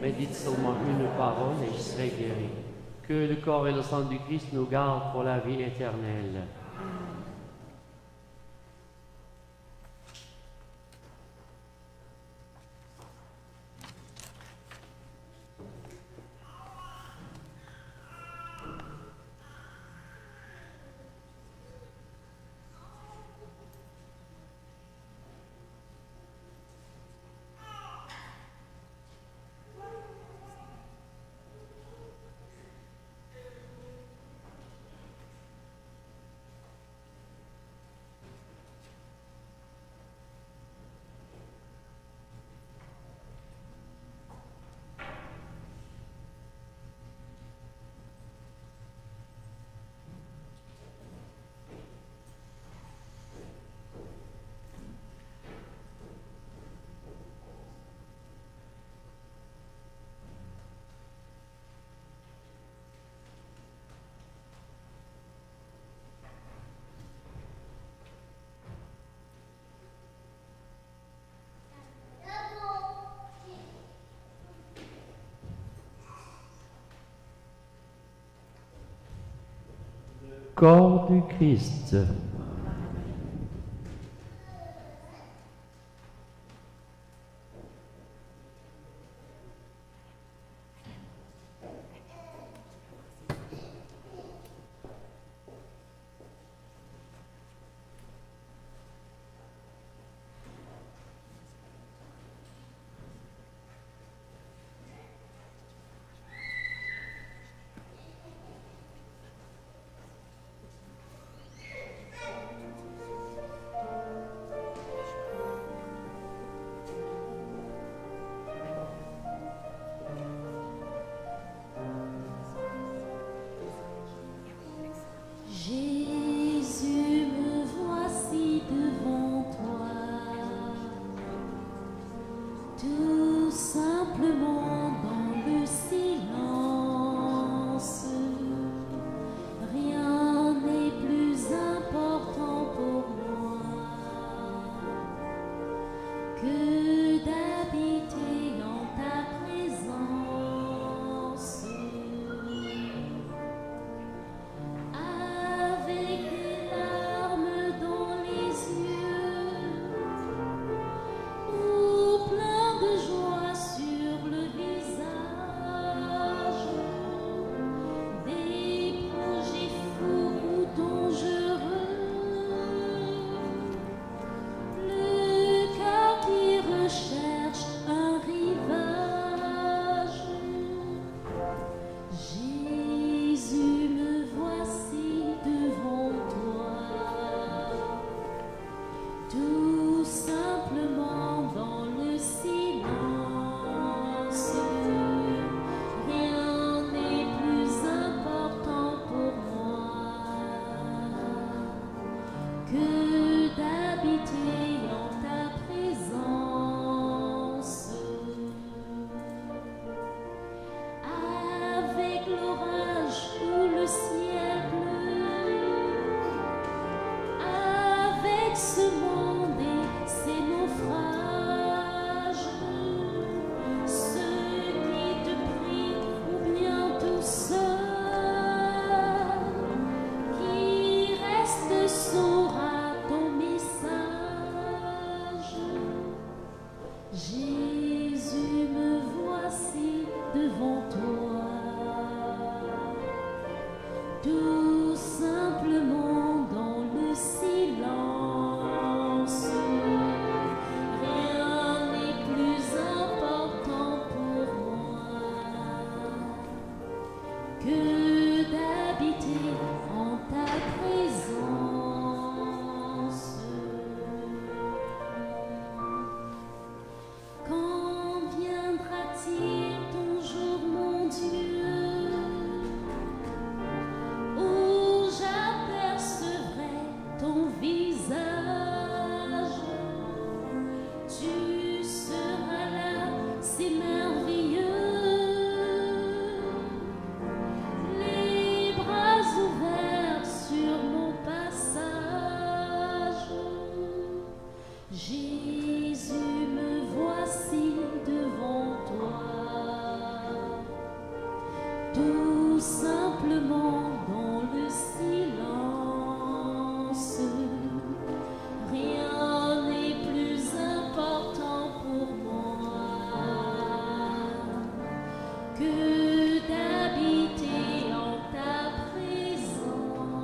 Mais dites seulement une parole et je serai guéri. Que le corps et le sang du Christ nous gardent pour la vie éternelle. Corps du Christ. que d'habiter en ta présence. Avec l'orage ou le ciel bleu, avec ce monde et ses naufrages, ceux qui te prient ou bien tout seul, qui reste sourd à ton message. Jésus, me voici devant toi, tout simplement dans le silence. Rien n'est plus important pour moi que d'habiter en ta présence. Quand viendra-t-il ton jour, mon Dieu, où j'apercevrai ton visage? Tu seras là, c'est merveilleux, les bras ouverts sur mon passage. Jésus, me voici devant toi, tout simplement dans le silence. Rien n'est plus important pour moi que d'habiter en ta présence.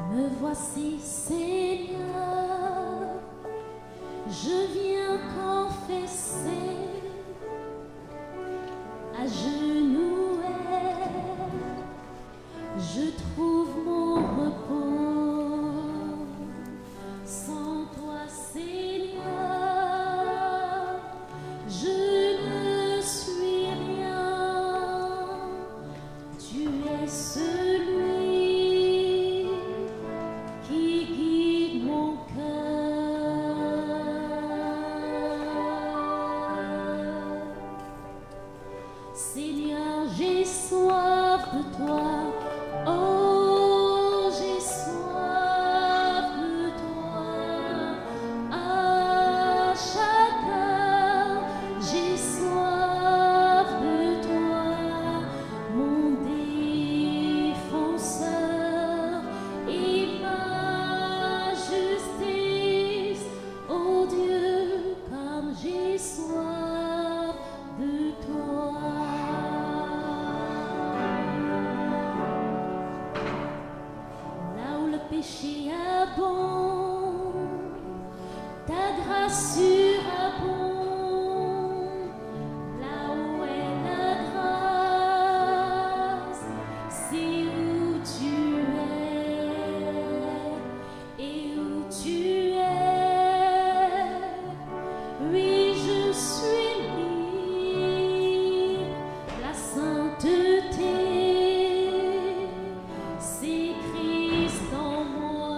Me voici, Seigneur, je viens confesser, à genoux, je trouve mon repos. Sans toi, Seigneur, je ne suis rien. Tu es celui qui guide mon cœur. Seigneur, j'ai soif de toi. Oh, j'ai soif de toi. À chaque heure, j'ai soif de toi, mon défenseur et ma justice. Oh Dieu, comme j'ai soif de toi. Là où le péché abonde, ta grâce surabonde. Là où est la grâce, c'est où tu es. Et où tu es, oui, je suis libre. La sainteté, c'est Christ en moi.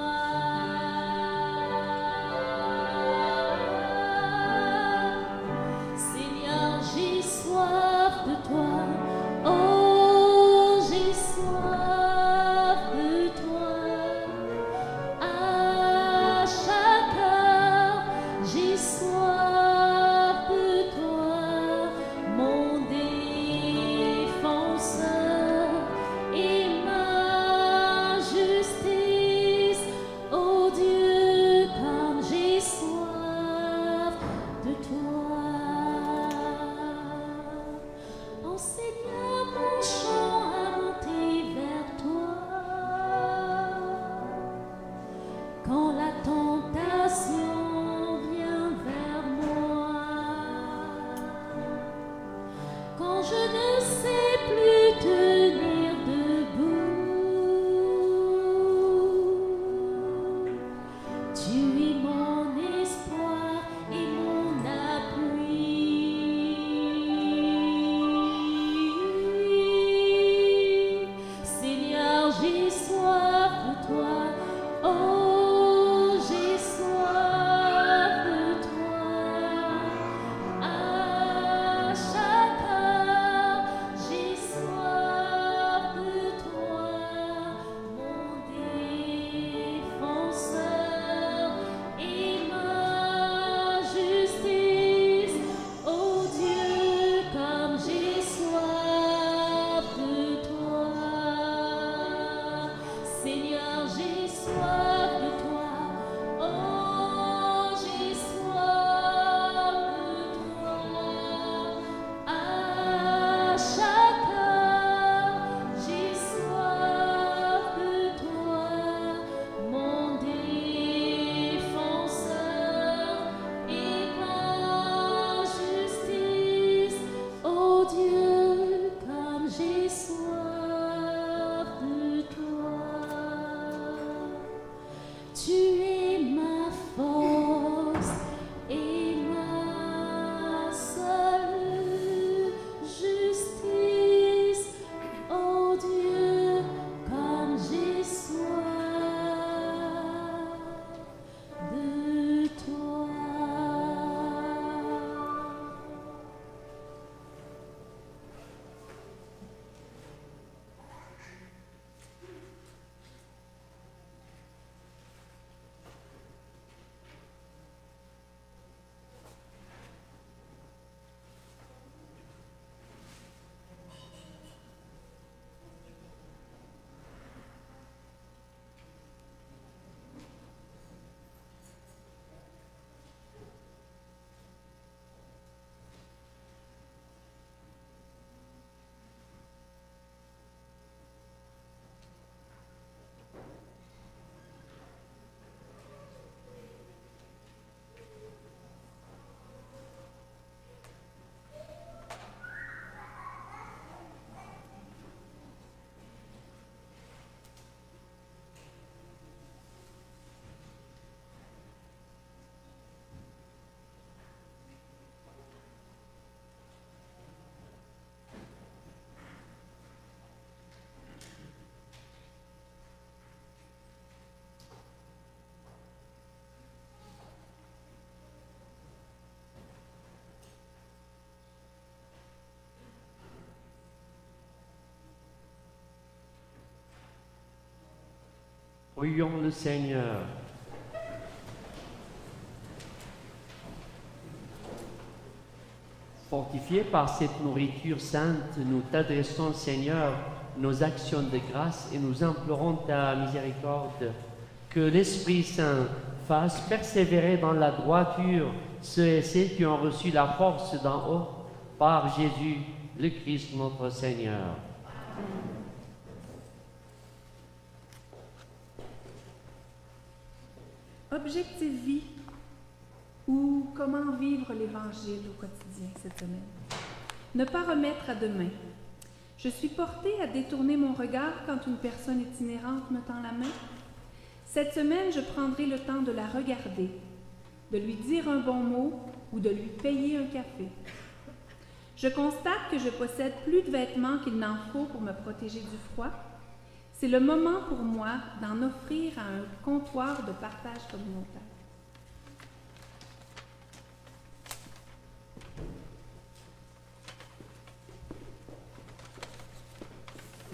Seigneur, j'ai soif de toi. Oh, j'ai soif de toi. À chaque heure, j'ai soif de toi. Mon défenseur et ma justice. Oh Dieu, comme j'ai soif de toi. Tu es ma force et ma seule justice. Oh Dieu, comme j'ai soif de toi. Prions le Seigneur. Fortifiés par cette nourriture sainte, nous t'adressons, Seigneur, nos actions de grâce et nous implorons ta miséricorde. Que l'Esprit Saint fasse persévérer dans la droiture ceux et celles qui ont reçu la force d'en haut par Jésus, le Christ notre Seigneur. Objectif vie ou comment vivre l'Évangile au quotidien cette semaine. Ne pas remettre à demain. Je suis portée à détourner mon regard quand une personne itinérante me tend la main. Cette semaine, je prendrai le temps de la regarder, de lui dire un bon mot ou de lui payer un café. Je constate que je possède plus de vêtements qu'il n'en faut pour me protéger du froid. C'est le moment pour moi d'en offrir à un comptoir de partage communautaire.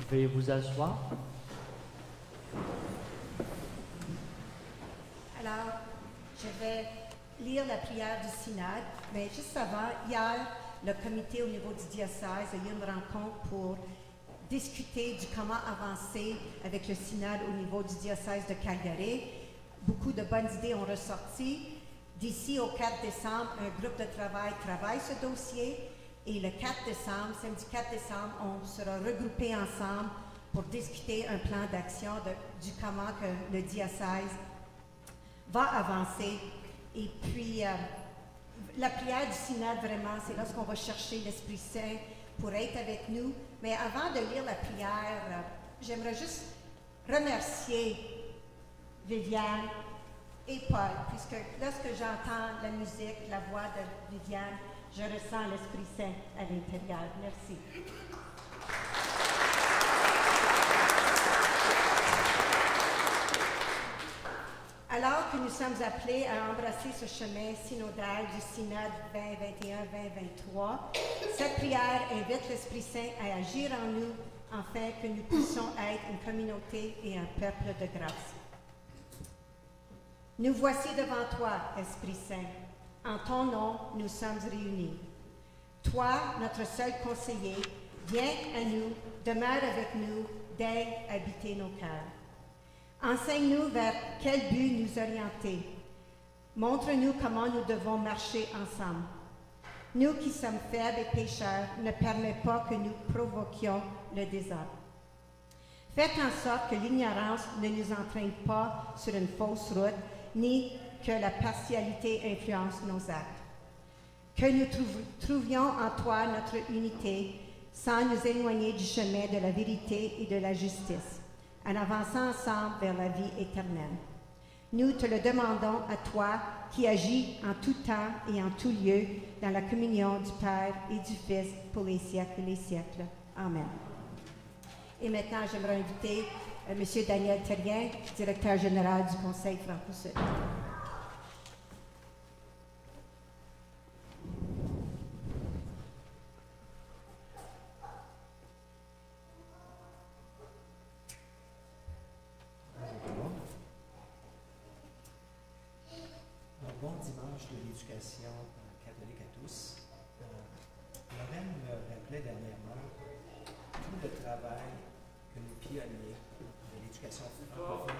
Veuillez vous asseoir. Alors, je vais lire la prière du synode, mais juste avant, hier, le comité au niveau du diocèse a eu une rencontre pour discuter du comment avancer avec le synode au niveau du diocèse de Calgary. Beaucoup de bonnes idées ont ressorti. D'ici au 4 décembre, un groupe de travaille ce dossier. Et le 4 décembre, samedi 4 décembre, on sera regroupés ensemble pour discuter un plan d'action du comment que le diocèse va avancer. Et puis, la prière du synode, vraiment, c'est lorsqu'on va chercher l'Esprit Saint pour être avec nous. Mais avant de lire la prière, j'aimerais juste remercier Viviane et Paul, puisque lorsque j'entends la musique, la voix de Viviane, je ressens l'Esprit Saint à l'intérieur. Merci. Alors que nous sommes appelés à embrasser ce chemin synodal du synode 2021-2023, cette prière invite l'Esprit Saint à agir en nous afin que nous puissions être une communauté et un peuple de grâce. Nous voici devant toi, Esprit Saint. En ton nom, nous sommes réunis. Toi, notre seul conseiller, viens à nous, demeure avec nous, daigne habiter nos cœurs. Enseigne-nous vers quel but nous orienter. Montre-nous comment nous devons marcher ensemble. Nous qui sommes faibles et pécheurs, ne permets pas que nous provoquions le désordre. Faites en sorte que l'ignorance ne nous entraîne pas sur une fausse route, ni que la partialité influence nos actes. Que nous trouvions en toi notre unité, sans nous éloigner du chemin de la vérité et de la justice, en avançant ensemble vers la vie éternelle. Nous te le demandons à toi qui agis en tout temps et en tout lieu dans la communion du Père et du Fils pour les siècles et les siècles. Amen. Et maintenant, j'aimerais inviter M. Daniel Terrien, directeur général du Conseil Franco-Sud. Bon dimanche de l'éducation catholique à tous. Lorraine me rappelait dernièrement tout le travail que nos pionniers de l'éducation francophone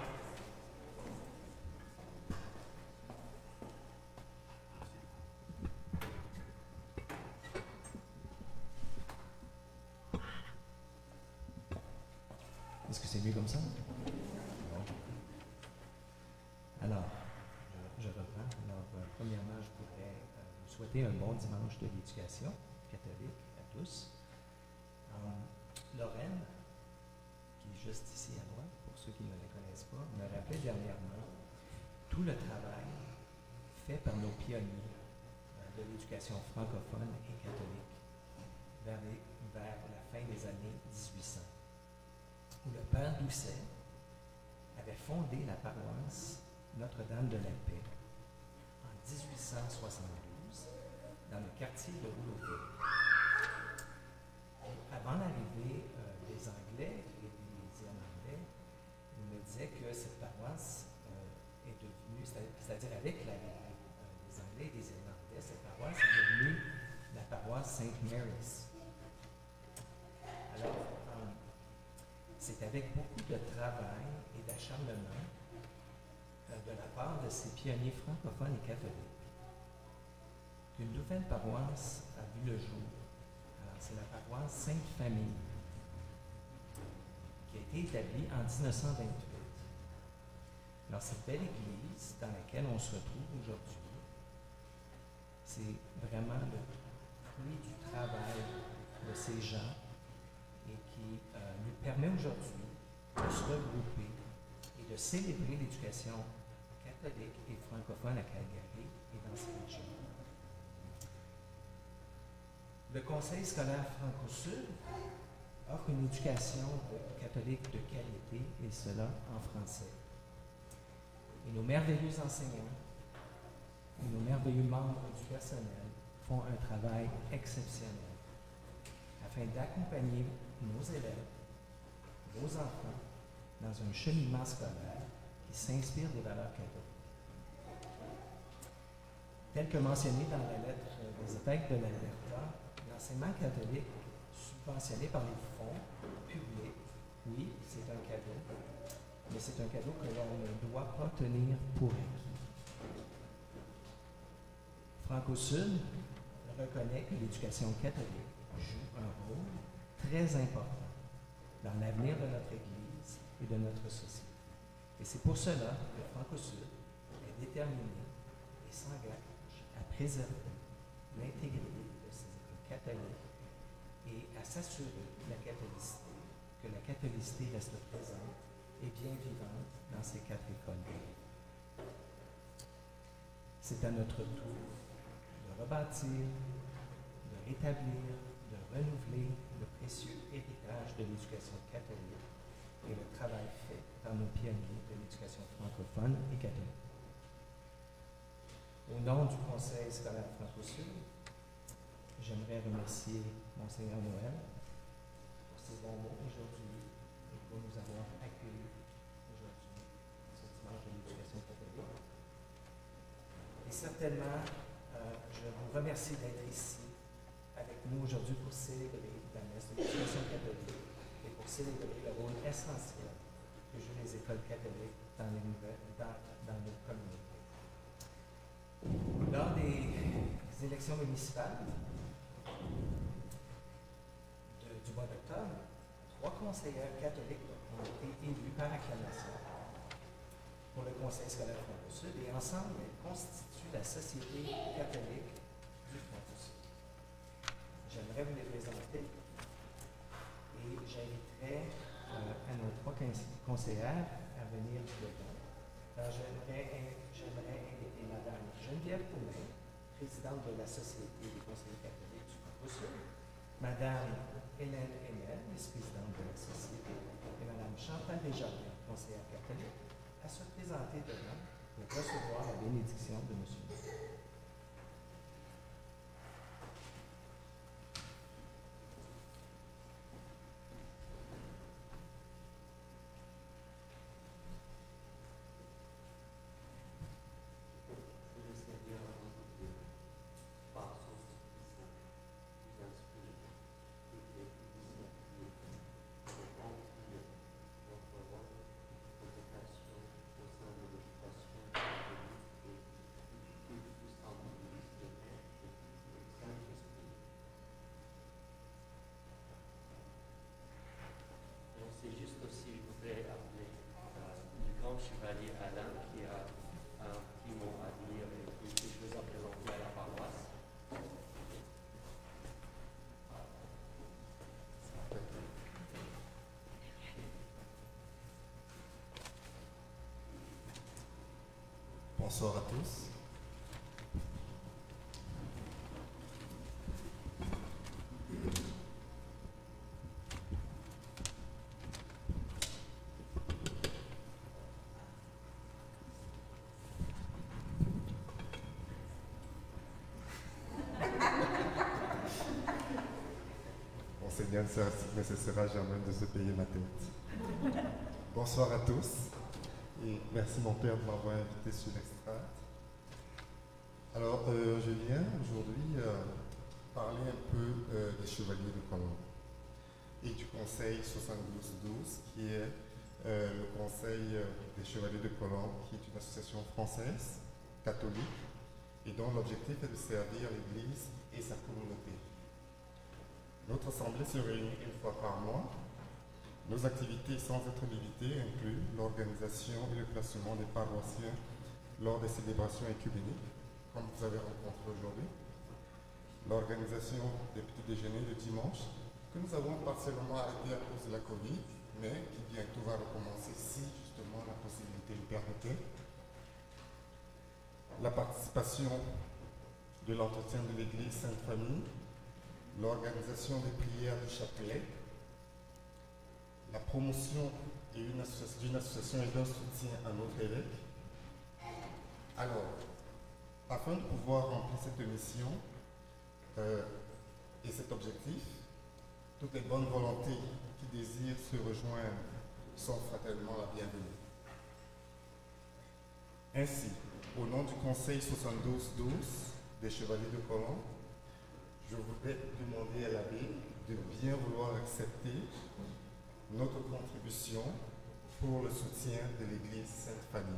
Est-ce que c'est mieux comme ça? Bon. Alors, je reprends. Alors, premièrement, je voudrais vous souhaiter un bon dimanche de l'éducation catholique à tous. Lorraine, qui est juste ici à moi, pour ceux qui ne la connaissent pas, me rappelait dernièrement tout le travail fait par nos pionniers de l'éducation francophone et catholique vers la fin des années 1800, où le père Doucet avait fondé la paroisse Notre-Dame de la Paix en 1872 dans le quartier de Rouleauville. Avant l'arrivée des Anglais et des Irlandais, il me disait que cette paroisse est devenue, c'est-à-dire avec l'arrivée des Anglais et des Irlandais, cette paroisse est devenue la paroisse St. Mary's. Alors, c'est avec beaucoup de travail et d'acharnement de la part de ces pionniers francophones et catholiques qu'une nouvelle paroisse a vu le jour. Alors, c'est la paroisse Sainte-Famille qui a été établie en 1928. Alors, cette belle église dans laquelle on se retrouve aujourd'hui, c'est vraiment le fruit du travail de ces gens et qui nous permet aujourd'hui de se regrouper et de célébrer l'éducation catholique et francophone à Calgary et dans ces régions. Le Conseil scolaire Franco-Sud offre une éducation catholique de qualité, et cela en français. Et nos merveilleux enseignants et nos merveilleux membres du personnel font un travail exceptionnel afin d'accompagner nos élèves, nos enfants, dans un cheminement scolaire qui s'inspire des valeurs catholiques. Tel que mentionné dans la lettre des évêques de l'Alberta, l'enseignement catholique subventionné par les fonds publics, oui, c'est un cadeau, mais c'est un cadeau que l'on ne doit pas tenir pour acquis. Franco-Sud reconnaît que l'éducation catholique joue un rôle très important dans l'avenir de notre Église et de notre société. Et c'est pour cela que Franco-Sud est déterminé et s'engage à préserver l'intégrité de ces écoles catholiques et à s'assurer que la catholicité reste présente et bien vivante dans ces 4 écoles. C'est à notre tour de rebâtir, de rétablir, de renouveler le précieux héritage de l'éducation catholique et le travail fait par nos pionniers de l'éducation francophone et catholique. Au nom du Conseil scolaire Franco-Sud, j'aimerais remercier Monseigneur Noël pour ses bons mots aujourd'hui et pour nous avoir accueillis aujourd'hui, ce dimanche de l'éducation catholique. Et certainement, je vous remercie d'être ici avec nous aujourd'hui pour célébrer la messe de l'éducation catholique et pour célébrer le rôle essentiel que joue des écoles catholiques dans nos communautés. Lors des élections municipales du mois d'octobre, 3 conseillères catholiques ont été élus par acclamation pour le Conseil scolaire Franco-Sud et ensemble, elles constituent la Société catholique du Franco-Sud. J'aimerais vous les présenter et j'inviterai à nos 3 conseillères à venir devant. Alors, j'aimerais inviter Mme Geneviève Poulin, présidente de la Société des conseillers catholiques du Franco-Sud, Mme Hélène Hennel, vice-présidente de la Société, et Mme Chantal Desjardins, conseillère catholique, à se présenter devant pour recevoir la bénédiction de M. le. C'est juste aussi, je voudrais appeler le grand chevalier Alain qui a un petit mot à dire et que je vous ai présenté à la paroisse. Bonsoir à tous. Il ne cessera jamais de se payer ma tête. Bonsoir à tous et merci mon père de m'avoir invité sur l'Extra. Alors, je viens aujourd'hui parler un peu des Chevaliers de Colombe et du Conseil 72-12 qui est le Conseil des Chevaliers de Colombe qui est une association française, catholique et dont l'objectif est de servir l'Église et sa communauté. Notre assemblée se réunit une fois par mois. Nos activités, sans être limitées, incluent l'organisation et le placement des paroissiens lors des célébrations écuméniques, comme vous avez rencontré aujourd'hui, l'organisation des petits déjeuners le dimanche, que nous avons partiellement arrêté à cause de la Covid, mais qui bientôt va recommencer si justement la possibilité le permettait, la participation de l'entretien de l'Église Sainte-Famille, l'organisation des prières du chapelet, la promotion d'une association et d'un soutien à notre évêque. Alors, afin de pouvoir remplir cette mission et cet objectif, toutes les bonnes volontés qui désirent se rejoindre sont fraternellement la bienvenue. Ainsi, au nom du Conseil 72-12 des Chevaliers de Colombe, je voudrais demander à l'abbé de bien vouloir accepter notre contribution pour le soutien de l'Église Sainte-Famille.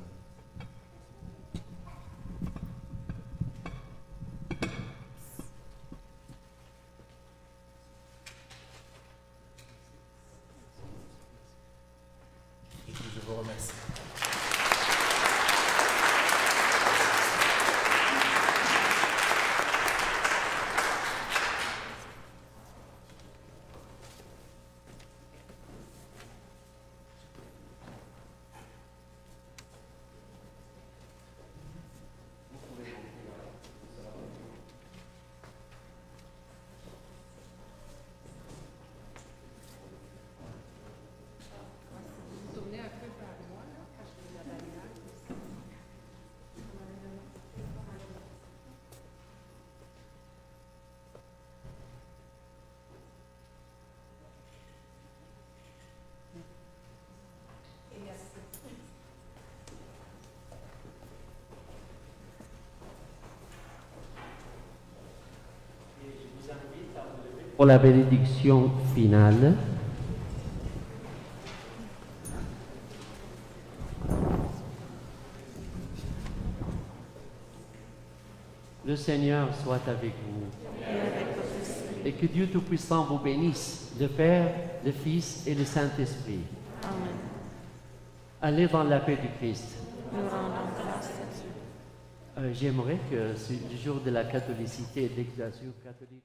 Et puis je vous remercie. Pour la bénédiction finale, Le Seigneur soit avec vous. et avec votre esprit. Et que Dieu Tout-Puissant vous bénisse, le Père, le Fils et le Saint-Esprit. Amen. Allez dans la paix du Christ. Nous rendons grâce à Dieu. J'aimerais que ce jour de la catholicité et de l'exercice catholique,